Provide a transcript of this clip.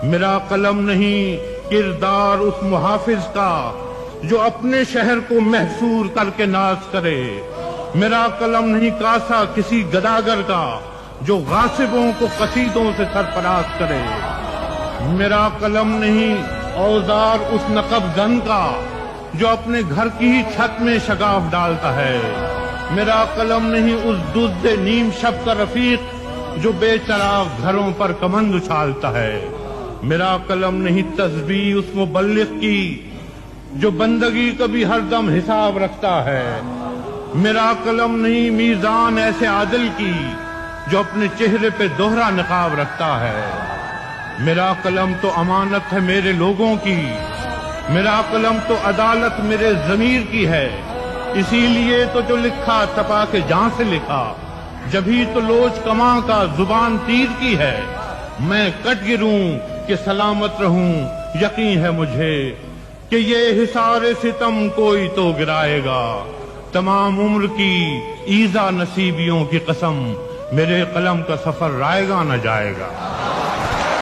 میرا قلم نہیں کردار اس محافظ کا جو اپنے شہر کو محصور کر کے ناز کرے، میرا قلم نہیں کاسا کسی گداگر کا جو غاصبوں کو قصیدوں سے سرفراز کرے، میرا قلم نہیں اوزار اس نقب زن کا جو اپنے گھر کی ہی چھت میں شگاف ڈالتا ہے، میرا قلم نہیں اس دزد نیم شب کا رفیق جو بے چراغ گھروں پر کمند اچھالتا ہے، میرا قلم نہیں تسبیح اس مبلغ کی جو بندگی کا بھی ہر دم حساب رکھتا ہے، میرا قلم نہیں میزان ایسے عادل کی جو اپنے چہرے پہ دوہرا نقاب رکھتا ہے، میرا قلم تو امانت ہے میرے لوگوں کی، میرا قلم تو عدالت میرے ضمیر کی ہے، اسی لیے تو جو لکھا تپا کے جان سے لکھا، جبھی تو لوچ کماں کا زبان تیر کی ہے، میں کٹ گروں کہ سلامت رہوں، یقین ہے مجھے کہ یہ حصار ستم کوئی تو گرائے گا، تمام عمر کی ایذا نصیبیوں کی قسم، میرے قلم کا سفر رائے گا نہ جائے گا۔